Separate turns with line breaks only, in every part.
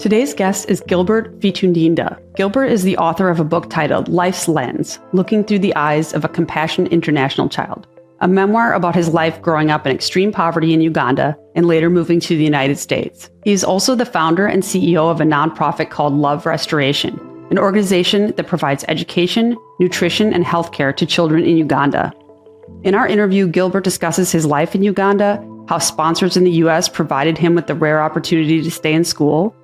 Today's guest is Gilbert Vitundinda. Gilbert is the author of a book titled Life's Lens, Looking Through the Eyes of a Compassionate International Child, a memoir about his life growing up in extreme poverty in Uganda and later moving to the United States. He is also the founder and CEO of a nonprofit called Love Restoration, an organization that provides education, nutrition, and healthcare to children in Uganda. In our interview, Gilbert discusses his life in Uganda, how sponsors in the U.S. provided him with the rare opportunity to stay in school,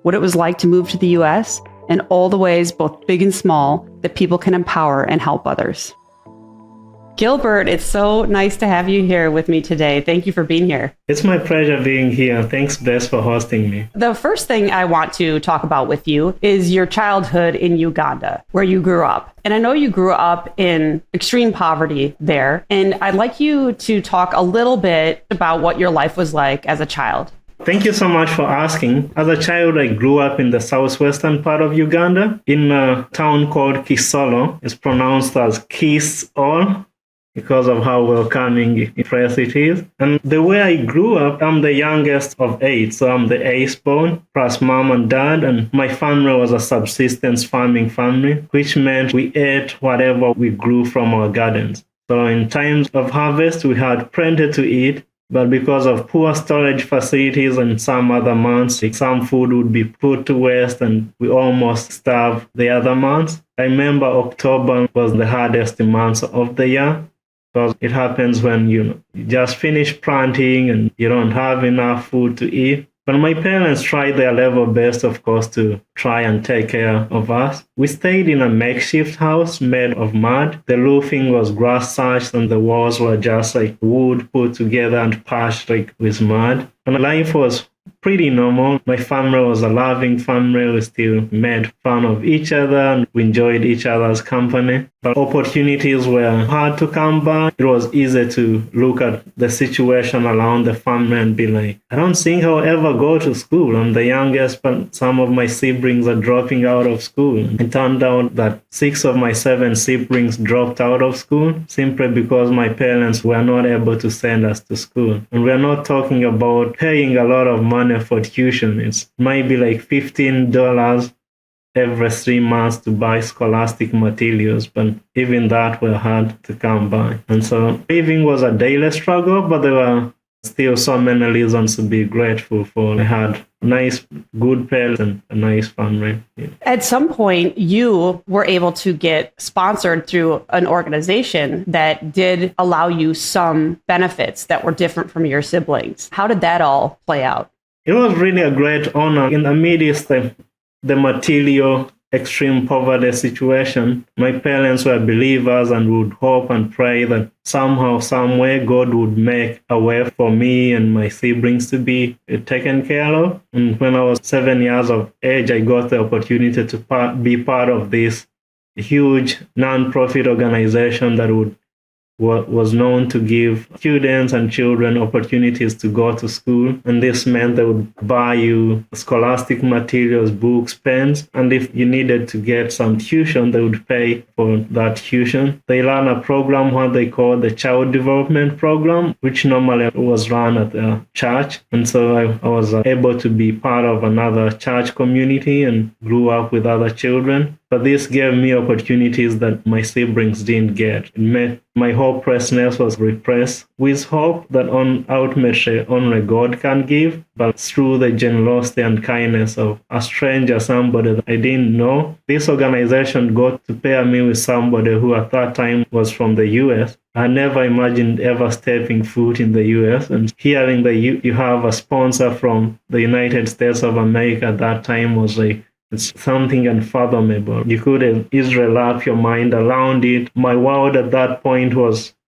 what it was like to move to the U.S., and all the ways, both big and small, that people can empower and help others. Gilbert, it's so nice to have you here with me today. Thank you for being here.
It's my pleasure being here. Thanks, Bess, for hosting me.
The first thing I want to talk about with you is your childhood in Uganda, where you grew up. And I know you grew up in extreme poverty there, and I'd like you to talk a little bit about what your life was like as a child.
Thank you so much for asking. As a child, I grew up in the southwestern part of Uganda, in a town called Kisolo. It's pronounced as Kisol because of how welcoming place it is. And the way I grew up, I'm the youngest of 8, so I'm the eighth born, plus mom and dad, and my family was a subsistence farming family, which meant we ate whatever we grew from our gardens. So in times of harvest, we had plenty to eat. But because of poor storage facilities and some other months, some food would be put to waste and we almost starved the other months. I remember October was the hardest month of the year because it happens when you just finish planting and you don't have enough food to eat. But my parents tried their level best, of course, to try and take care of us. We stayed in a makeshift house made of mud. The roofing was grass thatched and the walls were just like wood put together and patched like with mud. And life was pretty normal. My family was a loving family. We still made fun of each other and we enjoyed each other's company. But opportunities were hard to come by. It was easy to look at the situation around the family and be like, I don't think I'll ever go to school. I'm the youngest, but some of my siblings are dropping out of school. It turned out that 6 of my 7 siblings dropped out of school simply because my parents were not able to send us to school. And we're not talking about paying a lot of money for tuition. It might be like $15 every 3 months to buy scholastic materials, but even that were hard to come by. And so living was a daily struggle, but there were still so many reasons to be grateful for. I had nice, good parents and a nice family. Yeah.
At some point, you were able to get sponsored through an organization that did allow you some benefits that were different from your siblings. How did that all play out?
It was really a great honor. In the midst of the material extreme poverty situation, my parents were believers and would hope and pray that somehow, some way, God would make a way for me and my siblings to be taken care of. And when I was 7 years of age, I got the opportunity to be part of this huge non-profit organization that was known to give students and children opportunities to go to school. And this meant they would buy you scholastic materials, books, pens. And if you needed to get some tuition, they would pay for that tuition. They ran a program, what they call the Child Development Program, which normally was run at a church. And so I was able to be part of another church community and grew up with other children. But this gave me opportunities that my siblings didn't get. It made my hopelessness was repressed with hope that ultimately only God can give, but through the generosity and kindness of a stranger, somebody that I didn't know. This organization got to pair me with somebody who at that time was from the US. I never imagined ever stepping foot in the US, and hearing that you have a sponsor from the United States of America at that time was like, it's something unfathomable. You couldn't easily wrap your mind around it. My world at that point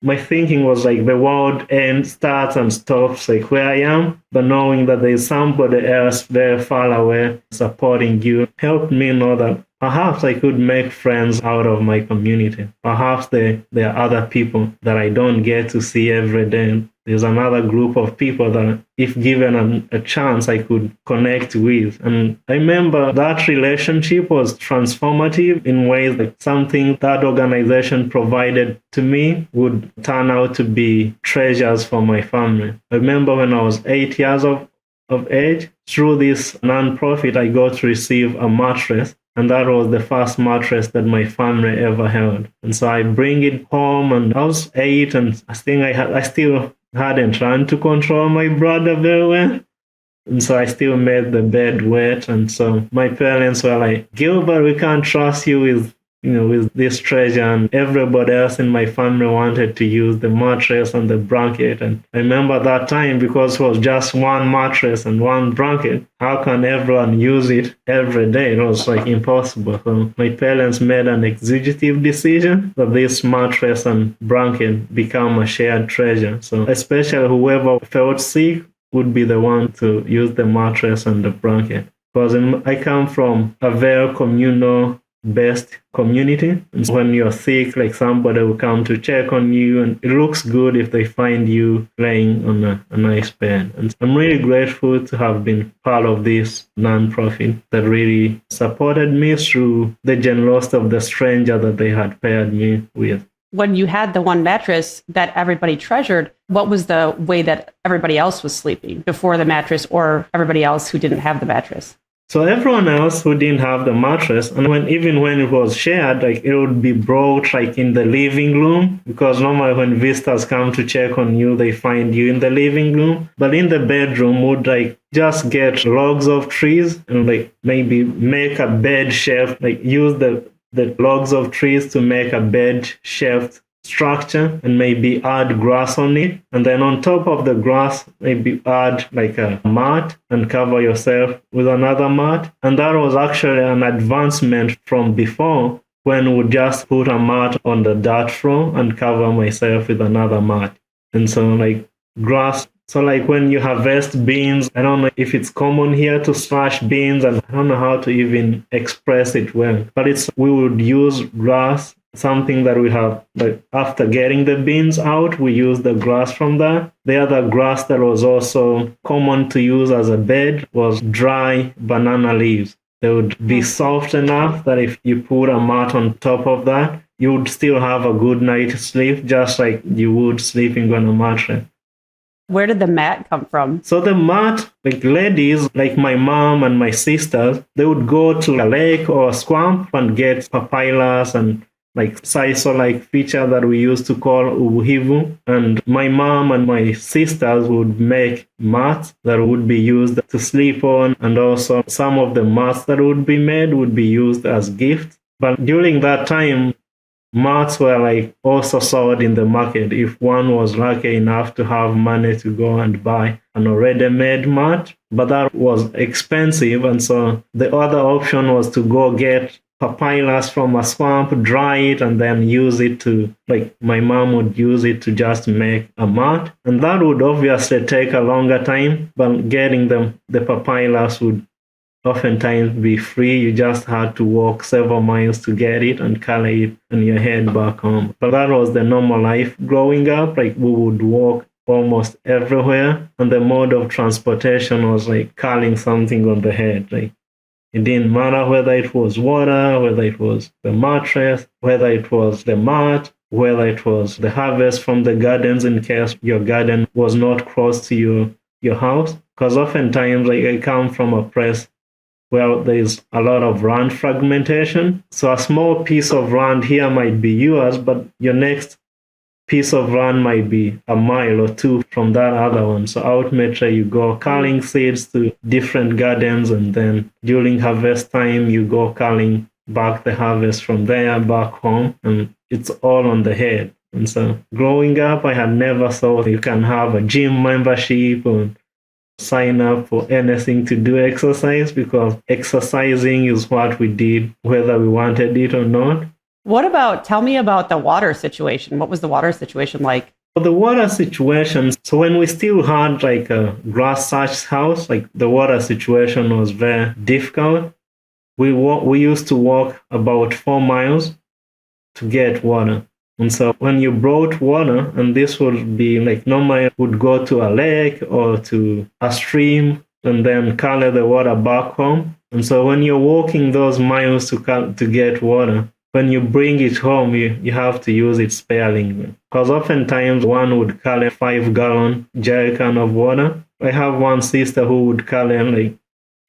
my thinking was like the world starts and stops like where I am, but knowing that there's somebody else very far away supporting you helped me know that perhaps I could make friends out of my community. Perhaps there are other people that I don't get to see every day. There's another group of people that, if given a chance, I could connect with. And I remember that relationship was transformative in ways that something that organization provided to me would turn out to be treasures for my family. I remember when I was 8 years of age, through this non-profit, I got to receive a mattress. And that was the first mattress that my family ever held. And so I bring it home, and I was 8, and I think I still hadn't learned to control my brother very well. And so I still made the bed wet. And so my parents were like, Gilbert, we can't trust you with this treasure. And everybody else in my family wanted to use the mattress and the blanket. And I remember that time, because it was just one mattress and one blanket, how can everyone use it every day? It was like impossible. So my parents made an executive decision that this mattress and blanket become a shared treasure. So especially whoever felt sick would be the one to use the mattress and the blanket. Because I come from a very communal-based community. And so when you're sick, like, somebody will come to check on you, and it looks good if they find you laying on a nice bed. And I'm really grateful to have been part of this nonprofit that really supported me through the generosity of the stranger that they had paired me with.
When you had the one mattress that everybody treasured, what was the way that everybody else was sleeping before the mattress, or everybody else who didn't have the mattress?
So everyone else who didn't have the mattress, and even when it was shared, like, it would be brought like in the living room, because normally when visitors come to check on you, they find you in the living room. But in the bedroom would like just get logs of trees and like maybe make a bed shelf, like use the logs of trees to make a bed shelf structure, and maybe add grass on it. And then on top of the grass, maybe add like a mat and cover yourself with another mat. And that was actually an advancement from before, when we just put a mat on the dirt floor and cover myself with another mat. And so like grass. So like when you harvest beans, I don't know if it's common here to slash beans, and I don't know how to even express it well, but we would use grass, something that we have, like after getting the beans out, we use the grass from that. The other grass that was also common to use as a bed was dry banana leaves. They would be soft enough that if you put a mat on top of that, you would still have a good night's sleep, just like you would sleeping on a mattress.
Where did the mat come from?
So the mat, like ladies, like my mom and my sisters, they would go to a lake or a swamp and get papyrus and like sisal-like feature that we used to call ubuhivu. And my mom and my sisters would make mats that would be used to sleep on. And also some of the mats that would be made would be used as gifts. But during that time, mats were like also sold in the market if one was lucky enough to have money to go and buy an already made mat. But that was expensive, and so the other option was to go get papyrus from a swamp, dry it, and then use it to, like my mom would use it to just make a mat. And that would obviously take a longer time, but getting the papyrus would oftentimes be free. You just had to walk several miles to get it and carry it on your head back home. But that was the normal life growing up. Like we would walk almost everywhere, and the mode of transportation was like carrying something on the head. Like it didn't matter whether it was water, whether it was the mattress, whether it was the mat, whether it was the harvest from the gardens in case your garden was not close to your house. Because oftentimes like I come from a place where there's a lot of land fragmentation. So a small piece of land here might be yours, but your next piece of land might be a mile or two from that other one. So ultimately you go carrying seeds to different gardens, and then during harvest time you go carrying back the harvest from there back home, and it's all on the head. And so growing up, I had never thought you can have a gym membership or sign up for anything to do exercise, because exercising is what we did whether we wanted it or not.
Tell me about the water situation. What was the water situation like?
For the water situation, so when we still had like a grass thatched house, like the water situation was very difficult. We used to walk about 4 miles to get water. And so when you brought water, and this would be like normally would go to a lake or to a stream and then carry the water back home. And so when you're walking those miles to get water, when you bring it home, you have to use it sparingly. Because oftentimes one would carry 5-gallon jerrycan of water, I have one sister who would carry like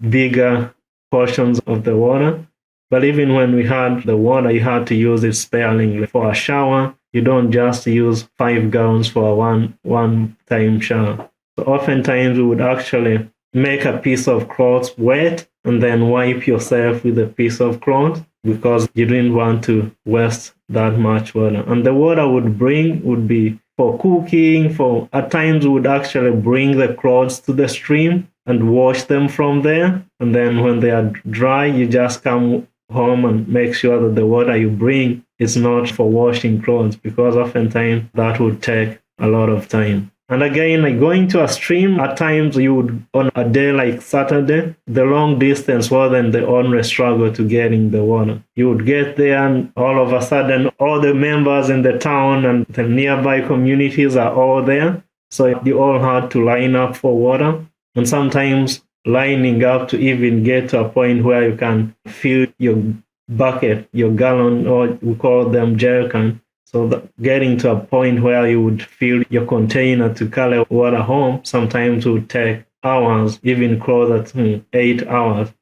bigger portions of the water. But even when we had the water, you had to use it sparingly. For a shower, you don't just use 5 gallons for a one time shower. So oftentimes we would actually make a piece of cloth wet and then wipe yourself with a piece of cloth because you didn't want to waste that much water. And the water would bring would be for cooking, for at times we would actually bring the clothes to the stream and wash them from there. And then when they are dry, you just come home and make sure that the water you bring is not for washing clothes because oftentimes that would take a lot of time. And again, like going to a stream, at times you would, on a day like Saturday, the long distance wasn't the only struggle to getting the water. You would get there and all of a sudden, all the members in the town and the nearby communities are all there. So you all had to line up for water. And sometimes lining up to even get to a point where you can fill your bucket, your gallon, or we call them jerrycan. So getting to a point where you would fill your container to carry water home sometimes would take hours, even closer to 8 hours.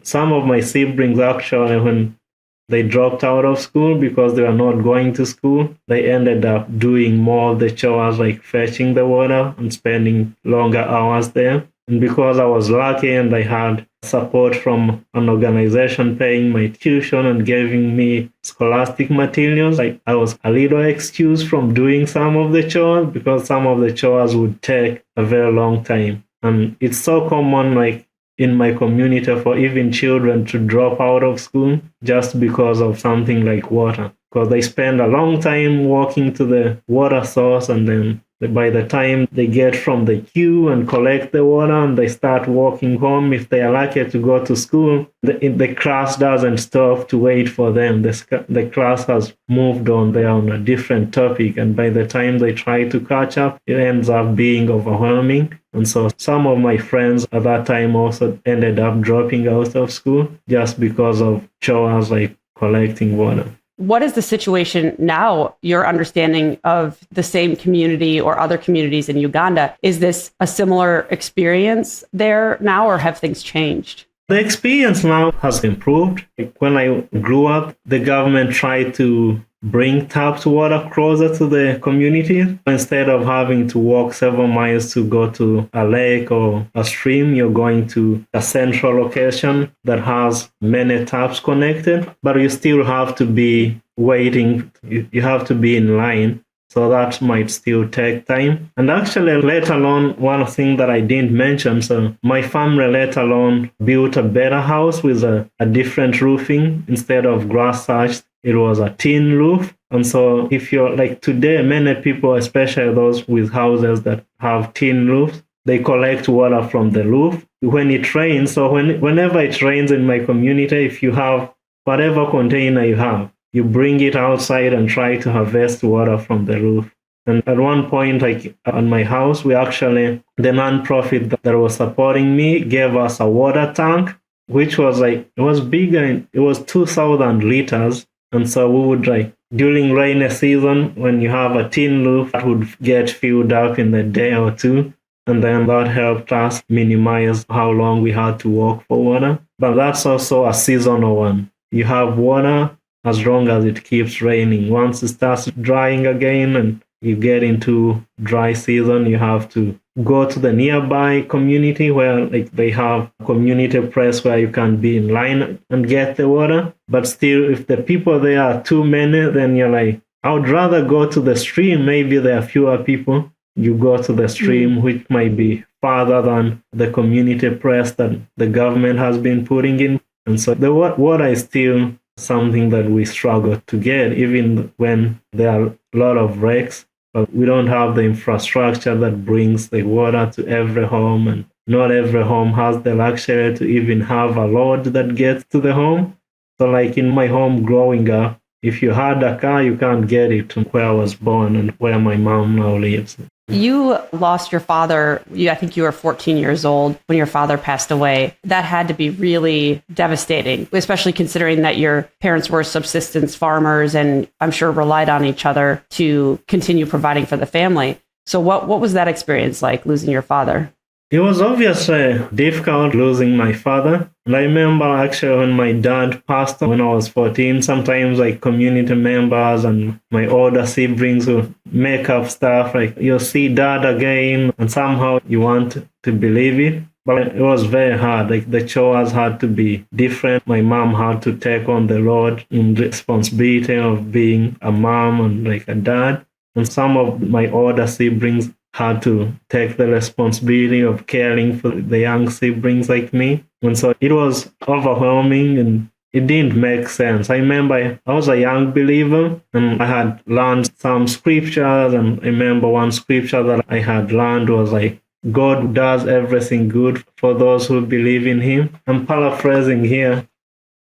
Some of my siblings actually, when they dropped out of school because they were not going to school, they ended up doing more of the chores like fetching the water and spending longer hours there. And because I was lucky and I had support from an organization paying my tuition and giving me scholastic materials, I was a little excused from doing some of the chores because some of the chores would take a very long time. And it's so common, like in my community, for even children to drop out of school just because of something like water. Because they spend a long time walking to the water source, and then by the time they get from the queue and collect the water and they start walking home, if they are lucky to go to school, the class doesn't stop to wait for them. The class has moved on. They are on a different topic. And by the time they try to catch up, it ends up being overwhelming. And so some of my friends at that time also ended up dropping out of school just because of chores like collecting water.
What is the situation now, your understanding of the same community or other communities in Uganda? Is this a similar experience there now, or have things changed?
The experience now has improved. When I grew up, the government tried to bring tapped water closer to the community. Instead of having to walk several miles to go to a lake or a stream, you're going to a central location that has many taps connected, but you still have to be waiting. You have to be in line. So that might still take time. And actually, later on, one thing that I didn't mention, so my family later on built a better house with a different roofing. Instead of grass thatch, it was a tin roof. And so if you're like today, many people, especially those with houses that have tin roofs, they collect water from the roof. When it rains, so whenever it rains in my community, if you have whatever container you have, you bring it outside and try to harvest water from the roof. And at one point, like on my house, the nonprofit that was supporting me gave us a water tank, which was it was bigger. It was 2,000 liters. And so we would during rainy season, when you have a tin roof, that would get filled up in a day or two. And then that helped us minimize how long we had to walk for water. But that's also a seasonal one. You have water as long as it keeps raining. Once it starts drying again and you get into dry season, you have to go to the nearby community where they have community press where you can be in line and get the water. But still, if the people there are too many, then you're like, I would rather go to the stream. Maybe there are fewer people. You go to the stream, which might be farther than the community press that the government has been putting in. And so the water is still something that we struggle to get, even when there are a lot of wrecks. But we don't have the infrastructure that brings the water to every home, and not every home has the luxury to even have a load that gets to the home. So like in my home growing up, if you had a car, you can't get it to where I was born and where my mom now lives.
You lost your father. I think you were 14 years old when your father passed away. That had to be really devastating, especially considering that your parents were subsistence farmers and I'm sure relied on each other to continue providing for the family. So what was that experience like, losing your father?
It was obviously difficult losing my father. And I remember actually when my dad passed when I was 14, sometimes like community members and my older siblings will make up stuff like you'll see dad again and somehow you want to believe it. But it was very hard. Like the chores had to be different. My mom had to take on the role in responsibility of being a mom and like a dad. And some of my older siblings had to take the responsibility of caring for the young siblings like me. And so it was overwhelming and it didn't make sense. I remember I was a young believer and I had learned some scriptures. And I remember one scripture that I had learned was like, God does everything good for those who believe in him. I'm paraphrasing here,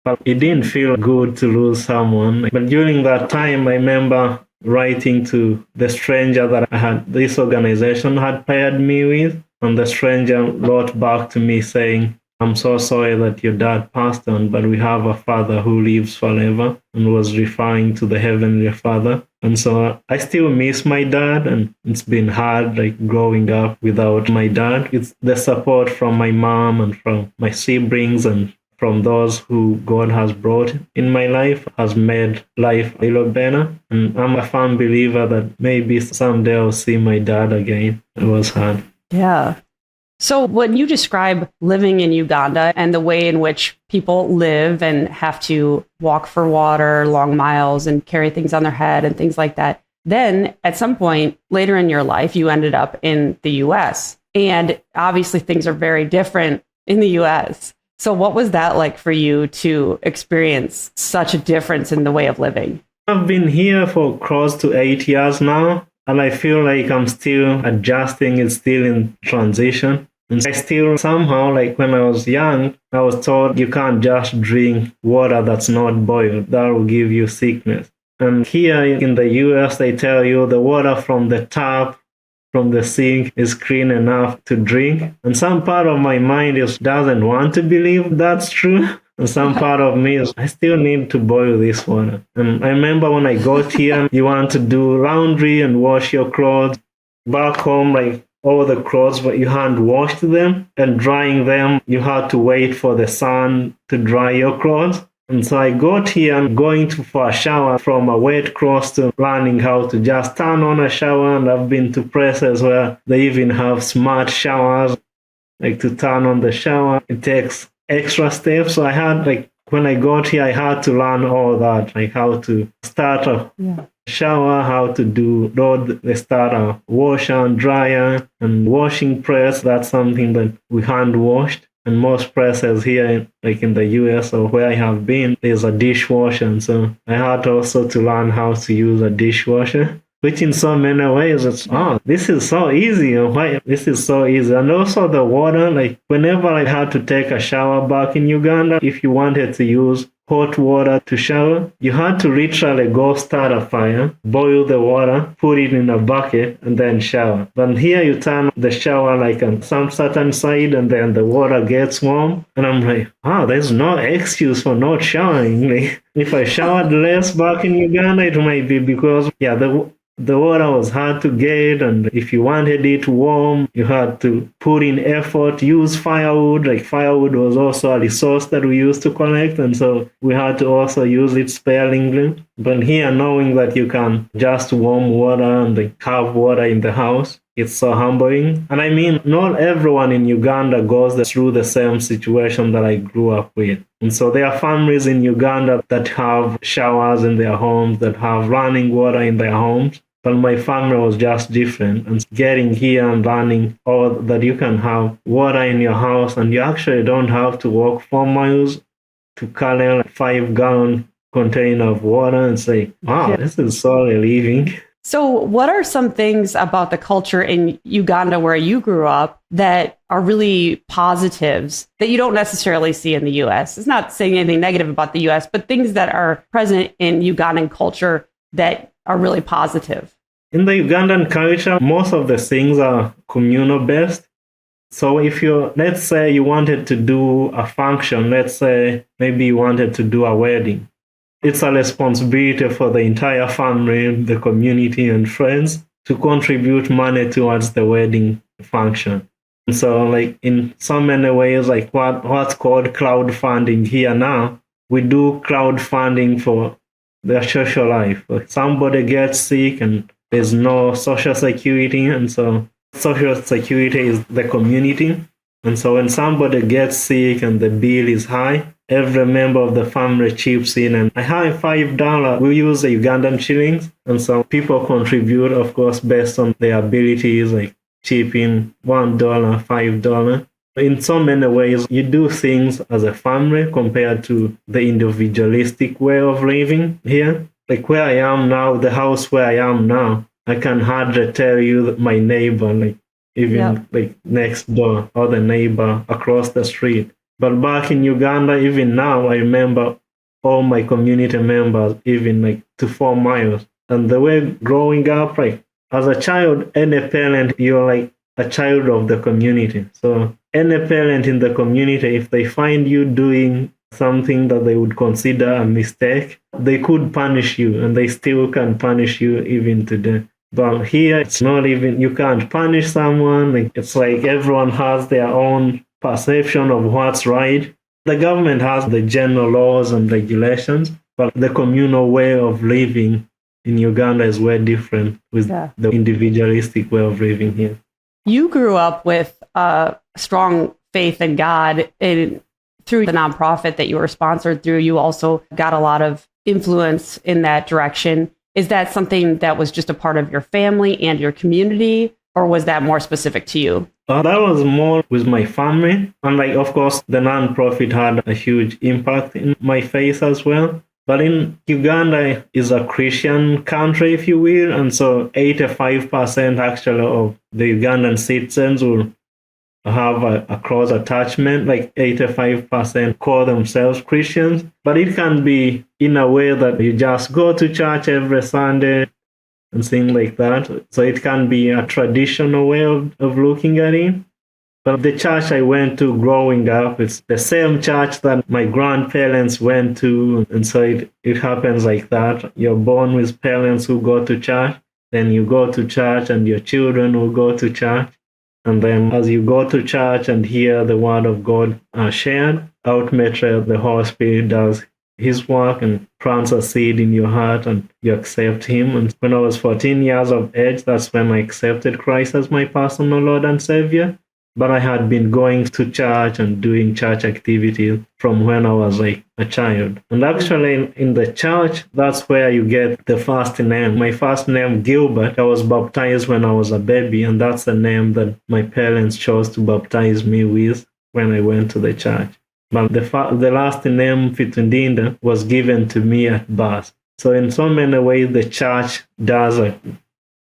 but it didn't feel good to lose someone. But during that time, I remember writing to the stranger that I had, this organization had paired me with. And the stranger wrote back to me saying, I'm so sorry that your dad passed on, but we have a father who lives forever, and was referring to the Heavenly Father. And so I still miss my dad, and it's been hard like growing up without my dad. It's the support from my mom and from my siblings and from those who God has brought in my life has made life a little better. And I'm a firm believer that maybe someday I'll see my dad again. It was hard.
Yeah. So when you describe living in Uganda and the way in which people live and have to walk for water long miles and carry things on their head and things like that, then at some point later in your life, you ended up in the US. And obviously things are very different in the US. So what was that like for you to experience such a difference in the way of living?
I've been here for close to 8 years now. And I feel like I'm still adjusting, it's still in transition. And I still somehow, like when I was young, I was told you can't just drink water that's not boiled. That will give you sickness. And here in the US, they tell you the water from the tap, from the sink is clean enough to drink. And some part of my mind doesn't want to believe that's true. And some part of me is, I still need to boil this water. And I remember when I got here, you want to do laundry and wash your clothes. Back home, like all the clothes, but you hand washed them and drying them, you had to wait for the sun to dry your clothes. And so I got here and going for a shower from a wet clothes to learning how to just turn on a shower. And I've been to places where they even have smart showers, like to turn on the shower. It takes extra steps. So I had like when I got here, I had to learn all that, like how to start a shower, how to do load the starter washer and dryer and washing press. That's something that we hand washed. And most presses here, like in the US or where I have been, there's a dishwasher. And so I had also to learn how to use a dishwasher, which in so many ways, this is so easy. Why this is so easy. And also the water, like whenever I had to take a shower back in Uganda, if you wanted to use hot water to shower, you had to literally go start a fire, boil the water, put it in a bucket, and then shower. But here you turn the shower like on some certain side, and then the water gets warm. And I'm like, there's no excuse for not showering. Like, if I showered less back in Uganda, it might be because, the water was hard to get, and if you wanted it warm, you had to put in effort, use firewood. Like firewood was also a resource that we used to collect, and so we had to also use it sparingly. But here, knowing that you can just warm water and have water in the house, it's so humbling. And I mean, not everyone in Uganda goes through the same situation that I grew up with. And so there are families in Uganda that have showers in their homes, that have running water in their homes. But my family was just different. And getting here and learning that you can have water in your house and you actually don't have to walk 4 miles to carry a 5-gallon container of water and say, this is so relieving.
So what are some things about the culture in Uganda where you grew up that are really positives that you don't necessarily see in the US? It's not saying anything negative about the US, but things that are present in Ugandan culture that are really positive.
In the Ugandan culture, most of the things are communal based. So let's say you wanted to do a function, let's say maybe you wanted to do a wedding. It's a responsibility for the entire family, the community and friends to contribute money towards the wedding function. So like in so many ways, like what's called crowdfunding here now, we do crowdfunding for their social life. Like somebody gets sick and there's no social security, and so social security is the community. And so when somebody gets sick and the bill is high, every member of the family chips in, and I have $5. We use the Ugandan shillings, and so people contribute, of course, based on their abilities, like chip in $1, $5. In so many ways, you do things as a family compared to the individualistic way of living here. Like where I am now, the house where I am now, I can hardly tell you that my neighbor, like even like next door or the neighbor across the street. But back in Uganda, even now, I remember all my community members, even like to 4 miles. And the way growing up, like as a child, any parent, you're like a child of the community. So any parent in the community, if they find you doing something that they would consider a mistake, they could punish you, and they still can punish you even today. But here, it's not even, you can't punish someone. Like, it's like everyone has their own perception of what's right. The government has the general laws and regulations, but the communal way of living in Uganda is way different with the individualistic way of living here.
You grew up with a strong faith in God, and through the nonprofit that you were sponsored through, you also got a lot of influence in that direction. Is that something that was just a part of your family and your community, or was that more specific to you?
That was more with my family. And like, of course, the nonprofit had a huge impact in my faith as well. But in Uganda is a Christian country, if you will. And so 85% actually of the Ugandan citizens will have a close attachment, like 85% call themselves Christians. But it can be in a way that you just go to church every Sunday and things like that. So it can be a traditional way of looking at it. But the church I went to growing up, it's the same church that my grandparents went to. And so it happens like that. You're born with parents who go to church, then you go to church and your children will go to church. And then as you go to church and hear the word of God shared, ultimately the Holy Spirit does his work and plants a seed in your heart and you accept him. And when I was 14 years of age, that's when I accepted Christ as my personal Lord and Savior. But I had been going to church and doing church activities from when I was like a child. And actually in the church, that's where you get the first name. My first name, Gilbert, I was baptized when I was a baby. And that's the name that my parents chose to baptize me with when I went to the church. But the last name, Fitundinda, was given to me at birth. So in so many ways, the church does a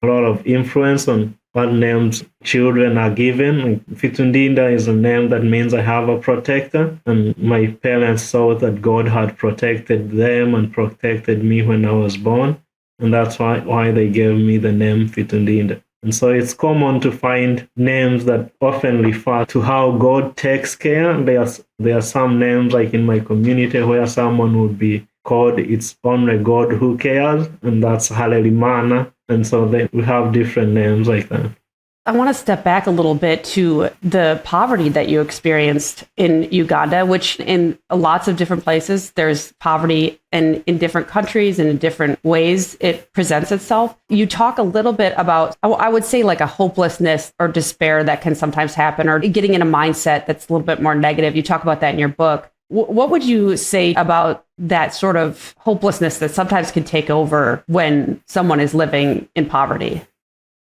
lot of influence on what names children are given. Fitundinda is a name that means I have a protector, and my parents saw that God had protected them and protected me when I was born, and that's why they gave me the name Fitundinda. And so it's common to find names that often refer to how God takes care. There are some names like in my community where someone would be called It's Only God Who Cares, and that's Halelimana. And so we have different names like that.
I want to step back a little bit to the poverty that you experienced in Uganda, which in lots of different places, there's poverty, and in different countries and in different ways it presents itself. You talk a little bit about, I would say, like a hopelessness or despair that can sometimes happen, or getting in a mindset that's a little bit more negative. You talk about that in your book. What would you say about that sort of hopelessness that sometimes can take over when someone is living in poverty?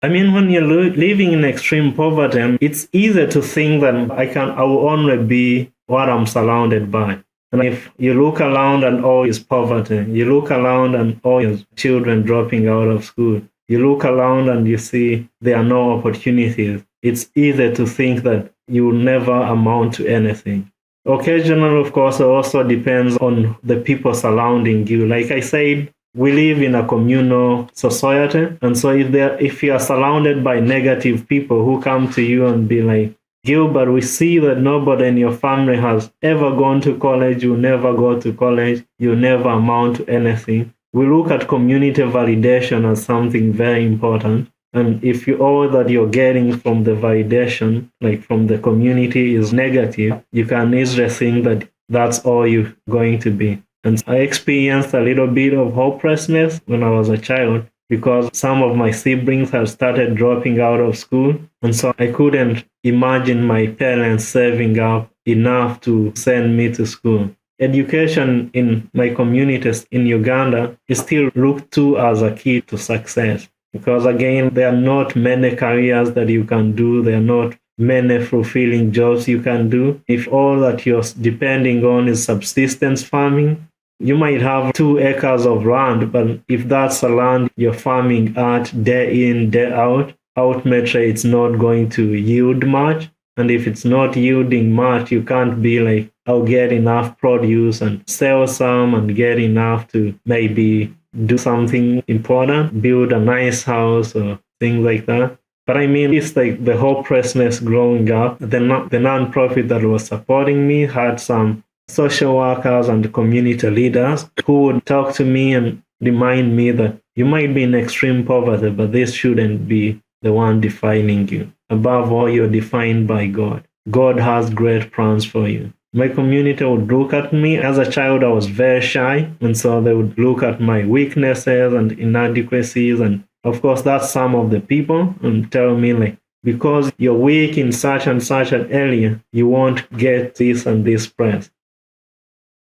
I mean, when you're living in extreme poverty, it's easy to think that I will only be what I'm surrounded by. And if you look around and all is poverty, you look around and all your children dropping out of school, you look around and you see there are no opportunities, it's easy to think that you will never amount to anything. Occasionally, of course, it also depends on the people surrounding you. Like I said, we live in a communal society. And so if you are surrounded by negative people who come to you and be like, Gilbert, we see that nobody in your family has ever gone to college, you never go to college, you never amount to anything. We look at community validation as something very important. And if all that you're getting from the validation, like from the community, is negative, you can easily think that that's all you're going to be. And I experienced a little bit of hopelessness when I was a child because some of my siblings had started dropping out of school. And so I couldn't imagine my parents saving up enough to send me to school. Education in my communities in Uganda is still looked to as a key to success. Because again, there are not many careers that you can do. There are not many fulfilling jobs you can do. If all that you're depending on is subsistence farming, you might have 2 acres of land, but if that's a land you're farming at day in, day out, ultimately it's not going to yield much. And if it's not yielding much, you can't be like, I'll get enough produce and sell some and get enough to maybe do something important, build a nice house or things like that. But I mean, it's like the hopelessness growing up. The nonprofit that was supporting me had some social workers and community leaders who would talk to me and remind me that you might be in extreme poverty, but this shouldn't be the one defining you. Above all, you're defined by God. God has great plans for you. My community would look at me. As a child, I was very shy, and so they would look at my weaknesses and inadequacies. And of course, that's some of the people and tell me, like, because you're weak in such and such an area, you won't get this and this praise.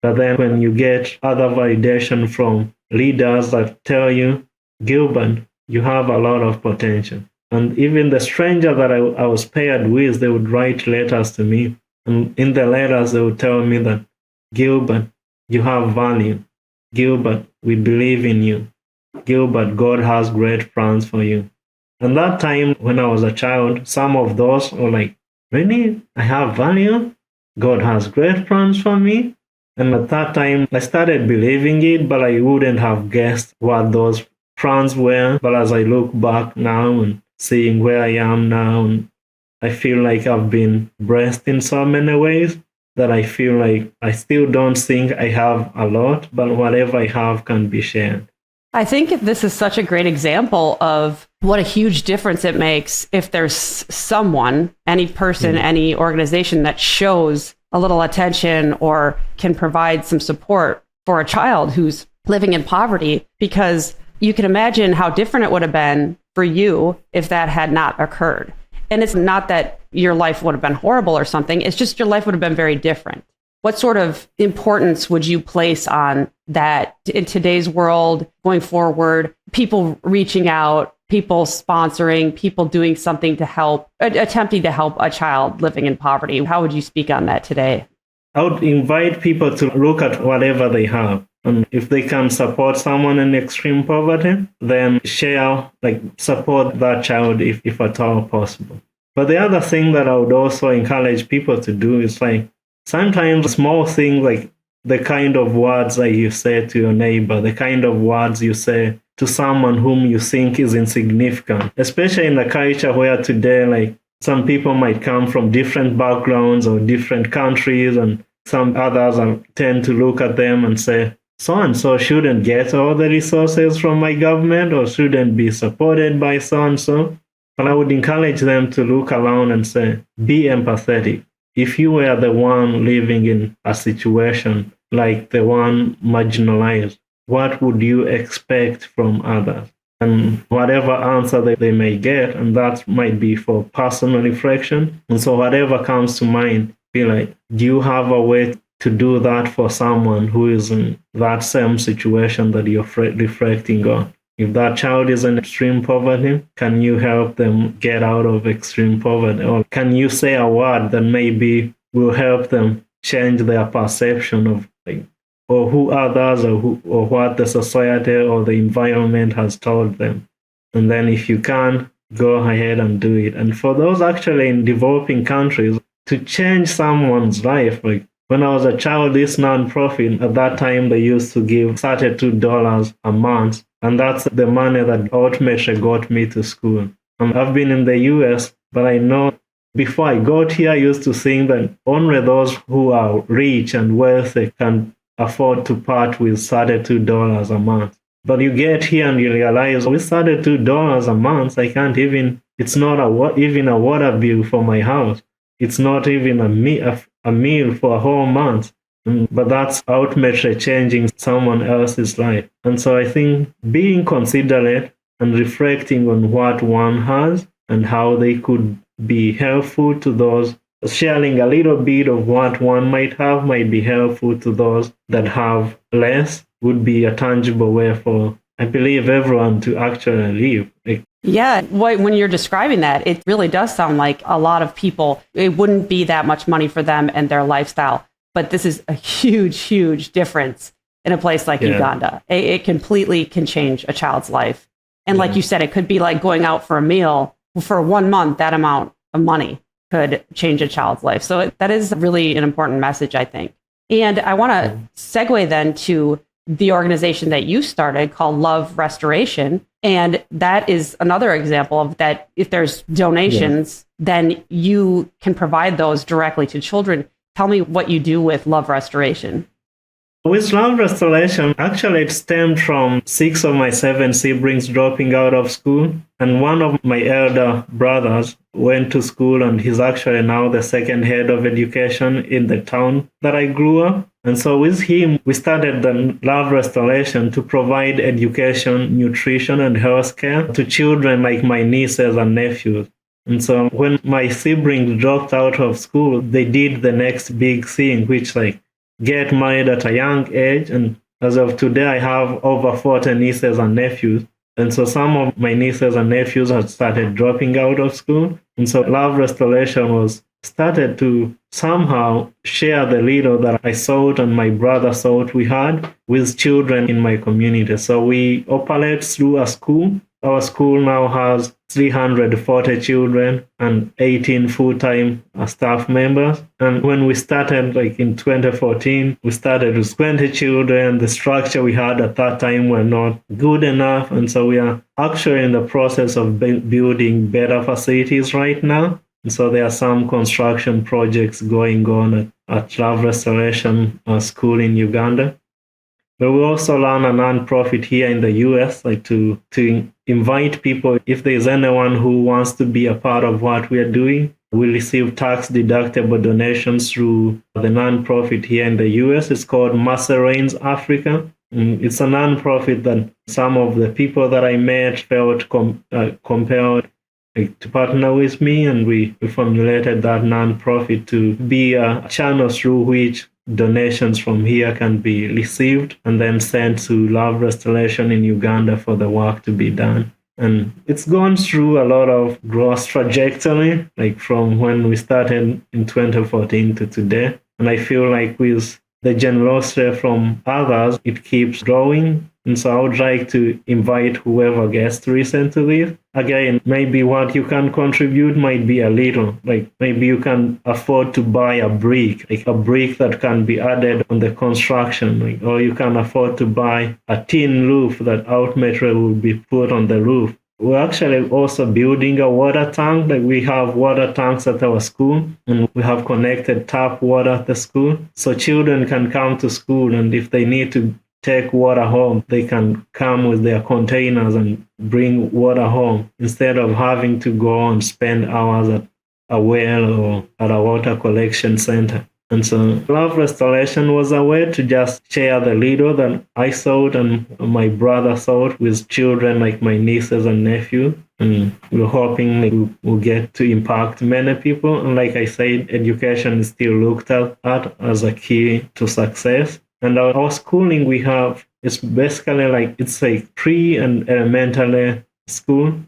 But then when you get other validation from leaders that tell you, Gilbert, you have a lot of potential. And even the stranger that I was paired with, they would write letters to me. And in the letters, they would tell me that, Gilbert, you have value. Gilbert, we believe in you. Gilbert, God has great plans for you. And that time when I was a child, some of those were like, really? I have value? God has great plans for me? And at that time, I started believing it, but I wouldn't have guessed what those plans were. But as I look back now and seeing where I am now, and I feel like I've been blessed in so many ways that I feel like I still don't think I have a lot, but whatever I have can be shared.
I think this is such a great example of what a huge difference it makes if there's someone, any person, any organization that shows a little attention or can provide some support for a child who's living in poverty, because you can imagine how different it would have been for you if that had not occurred. And it's not that your life would have been horrible or something. It's just your life would have been very different. What sort of importance would you place on that in today's world going forward? People reaching out, people sponsoring, people doing something to help, attempting to help a child living in poverty. How would you speak on that today?
I would invite people to look at whatever they have. And if they can support someone in extreme poverty, then share, like support that child if at all possible. But the other thing that I would also encourage people to do is like sometimes small things like the kind of words that you say to your neighbor, the kind of words you say to someone whom you think is insignificant, especially in a culture where today, like some people might come from different backgrounds or different countries, and some others tend to look at them and say, so-and-so shouldn't get all the resources from my government or shouldn't be supported by so-and-so. But I would encourage them to look around and say, be empathetic. If you were the one living in a situation like the one marginalized, what would you expect from others? And whatever answer they may get, and that might be for personal reflection. And so whatever comes to mind, be like, do you have a way to do that for someone who is in that same situation that you're reflecting on? If that child is in extreme poverty, can you help them get out of extreme poverty? Or can you say a word that maybe will help them change their perception of or who others or what the society or the environment has told them? And then if you can, go ahead and do it. And for those actually in developing countries, to change someone's life, like when I was a child, this nonprofit, at that time, they used to give $32 a month. And that's the money that ultimately got me to school. And I've been in the US, but I know before I got here, I used to think that only those who are rich and wealthy can afford to part with $32 a month. But you get here and you realize we started $2 a month. I can't even, it's not even a water bill for my house. It's not even a meal for a whole month. But that's ultimately changing someone else's life. And so I think being considerate and reflecting on what one has and how they could be helpful to those, sharing a little bit of what one might have might be helpful to those that have less, would be a tangible way for, I believe, everyone to actually live.
Yeah, when you're describing that, it really does sound like a lot of people, it wouldn't be that much money for them and their lifestyle. But this is a huge, huge difference in a place like Uganda. It completely can change a child's life. And like you said, it could be like going out for a meal for 1 month. That amount of money could change a child's life. So that is really an important message, I think. And I want to segue then to the organization that you started called Love Restoration. And that is another example of that. If there's donations, then you can provide those directly to children. Tell me what you do with Love Restoration.
With Love Restoration, actually it stemmed from 6 of my 7 siblings dropping out of school. And one of my elder brothers went to school, and he's actually now the second head of education in the town that I grew up. And so with him, we started the Love Restoration to provide education, nutrition, and health care to children like my nieces and nephews. And so when my siblings dropped out of school, they did the next big thing, which get married at a young age. And as of today, I have over 40 nieces and nephews. And so some of my nieces and nephews had started dropping out of school. And so Love Restoration was started to somehow share the little that I thought and my brother thought we had with children in my community. So we operate through a school. Our school now has 340 children and 18 full-time staff members. And when we started, in 2014, we started with 20 children. The structure we had at that time were not good enough. And so we are actually in the process of building better facilities right now. And so there are some construction projects going on at Love Restoration School in Uganda. But we also run a nonprofit here in the US, to invite people. If there's anyone who wants to be a part of what we are doing, we receive tax-deductible donations through the nonprofit here in the US. It's called Rains Africa. It's a nonprofit that some of the people that I met felt compelled to partner with me, and we formulated that nonprofit to be a channel through which donations from here can be received and then sent to Love Restoration in Uganda for the work to be done. And it's gone through a lot of growth trajectory, from when we started in 2014 to today. And I feel like with the generosity from others, it keeps growing. And so I would like to invite whoever gets to listen to this. Again, maybe what you can contribute might be a little. Maybe you can afford to buy a brick that can be added on the construction. Or you can afford to buy a tin roof that ultimately will be put on the roof. We're actually also building a water tank. We have water tanks at our school, and we have connected tap water at the school. So children can come to school, and if they need to take water home, they can come with their containers and bring water home instead of having to go and spend hours at a well or at a water collection center. And so Love Restoration was a way to just share the little that I thought and my brother thought with children like my nieces and nephews. And we're hoping we'll get to impact many people. And like I said, education is still looked at as a key to success. And our schooling we have is basically it's a pre and elementary school.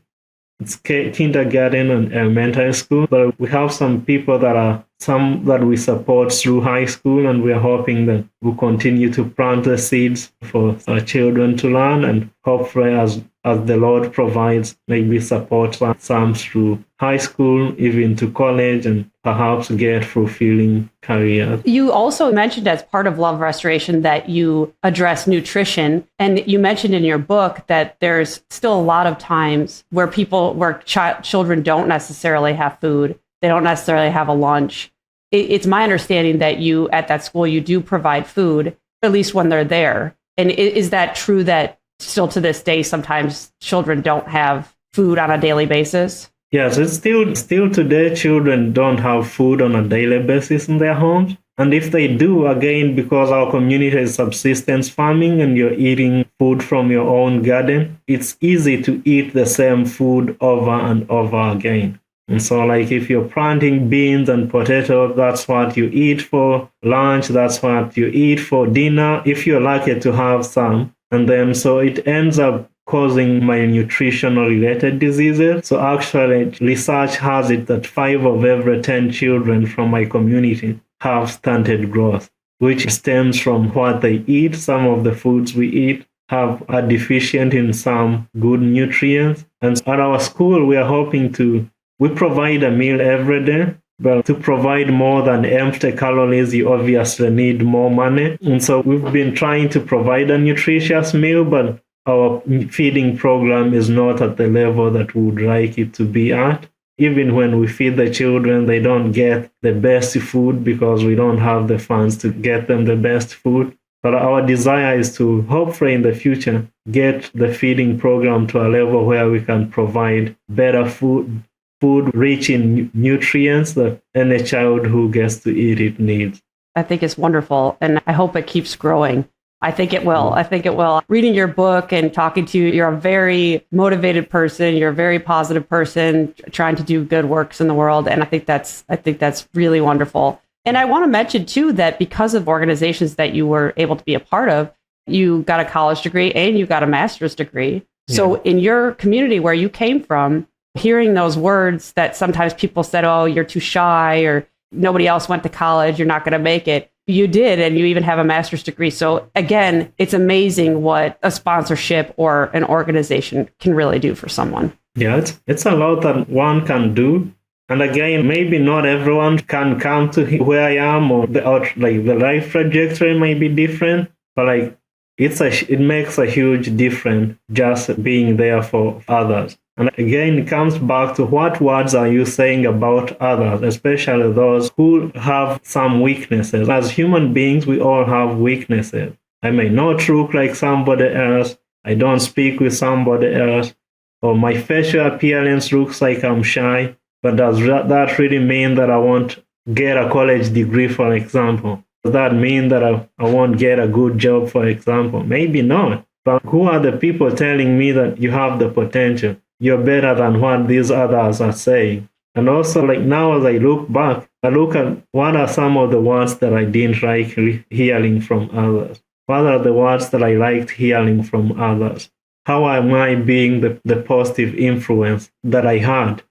It's kindergarten and elementary school, but we have some people that we support through high school, and we are hoping that we'll continue to plant the seeds for our children to learn, and hopefully as the Lord provides, maybe support some through high school, even to college, and perhaps get fulfilling careers.
You also mentioned as part of Love Restoration that you address nutrition. And you mentioned in your book that there's still a lot of times where children don't necessarily have food. They don't necessarily have a lunch. It's my understanding that you, at that school, you do provide food, at least when they're there. And is that true that still to this day, sometimes children don't have food on a daily basis?
Yes, it's still today, children don't have food on a daily basis in their homes. And if they do, again, because our community is subsistence farming and you're eating food from your own garden, it's easy to eat the same food over and over again. And so, like, if you're planting beans and potatoes, that's what you eat for lunch, that's what you eat for dinner, if you're lucky to have some. And then, so it ends up causing malnutritional related diseases. So actually, research has it that 5 of every 10 children from my community have stunted growth, which stems from what they eat. Some of the foods we eat are deficient in some good nutrients. And at our school, we are hoping we provide a meal every day. But to provide more than empty calories, you obviously need more money. And so we've been trying to provide a nutritious meal, but our feeding program is not at the level that we would like it to be at. Even when we feed the children, they don't get the best food because we don't have the funds to get them the best food. But our desire is to hopefully in the future get the feeding program to a level where we can provide better food rich in nutrients that any child who gets to eat it needs.
I think it's wonderful, and I hope it keeps growing. I think it will. I think it will. Reading your book and talking to you, you're a very motivated person. You're a very positive person trying to do good works in the world. And I think that's really wonderful. And I want to mention too, that because of organizations that you were able to be a part of, you got a college degree and you got a master's degree. Yeah. So in your community where you came from, hearing those words that sometimes people said, oh, you're too shy or nobody else went to college, you're not going to make it. You did, and you even have a master's degree. So again, it's amazing what a sponsorship or an organization can really do for someone.
Yeah, it's a lot that one can do. And again, maybe not everyone can come to where I am, or the life trajectory may be different, but it makes a huge difference just being there for others. And again, it comes back to what words are you saying about others, especially those who have some weaknesses. As human beings, we all have weaknesses. I may not look like somebody else. I don't speak with somebody else. Or my facial appearance looks like I'm shy. But does that really mean that I won't get a college degree, for example? Does that mean that I won't get a good job, for example? Maybe not. But who are the people telling me that you have the potential? You're better than what these others are saying. And also, now as I look back, I look at what are some of the words that I didn't like hearing from others. What are the words that I liked hearing from others? How am I being the positive influence that I had?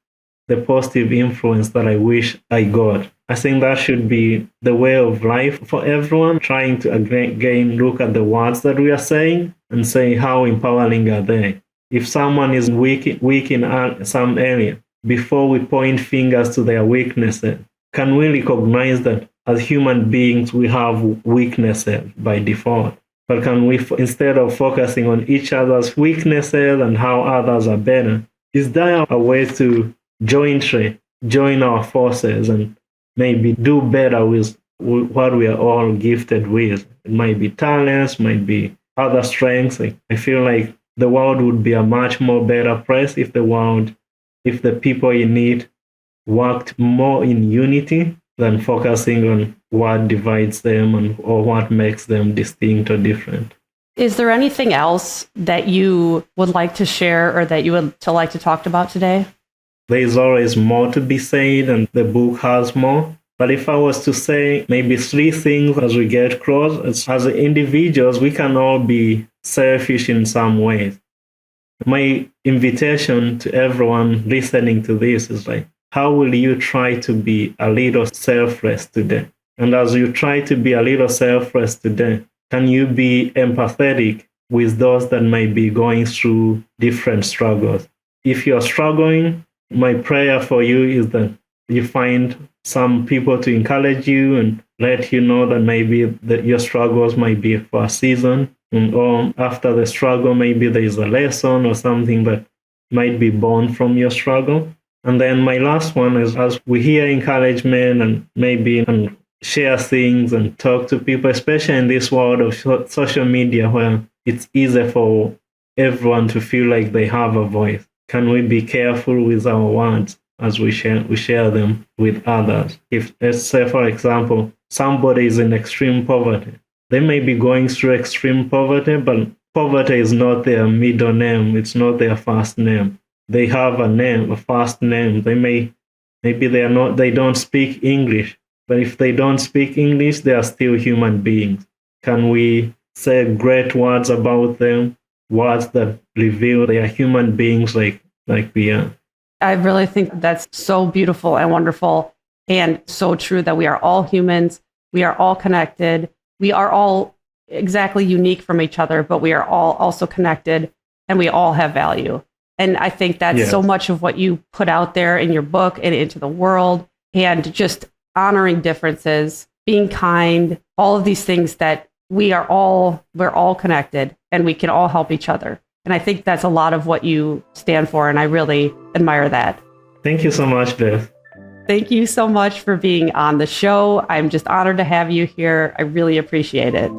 The positive influence that I wish I got. I think that should be the way of life for everyone, trying to again look at the words that we are saying and say how empowering are they. If someone is weak in some area, before we point fingers to their weaknesses, can we recognize that as human beings we have weaknesses by default? But can we, instead of focusing on each other's weaknesses and how others are better, is there a way to join our forces and maybe do better with what we are all gifted with? It might be talents, might be other strengths. I feel like the world would be a much more better place if the people in it worked more in unity than focusing on what divides them or what makes them distinct or different.
Is there anything else that you would like to share or that you would like to talk about today?
There's always more to be said, and the book has more. But if I was to say maybe 3 things as we get close, as individuals, we can all be selfish in some ways. My invitation to everyone listening to this is how will you try to be a little selfless today? And as you try to be a little selfless today, can you be empathetic with those that might be going through different struggles? If you're struggling, my prayer for you is that you find some people to encourage you and let you know that maybe your struggles might be for a season, or after the struggle, maybe there is a lesson or something that might be born from your struggle. And then my last one is, as we hear encouragement and maybe share things and talk to people, especially in this world of social media where it's easy for everyone to feel like they have a voice? Can we be careful with our words as we share them with others? If, let's say, for example, somebody is in extreme poverty, they may be going through extreme poverty, but poverty is not their middle name. It's not their first name. They have a name, a first name. Maybe they don't speak English, but if they don't speak English, they are still human beings. Can we say great words about them? Words that reveal they are human beings like we are.
I really think that's so beautiful and wonderful and so true that we are all humans. We are all connected. We are all exactly unique from each other, but we are all also connected and we all have value. And I think that's so much of what you put out there in your book and into the world, and just honoring differences, being kind, all of these things that we're all connected and we can all help each other. And I think that's a lot of what you stand for. And I really admire that.
Thank you so much, Beth.
Thank you so much for being on the show. I'm just honored to have you here. I really appreciate it.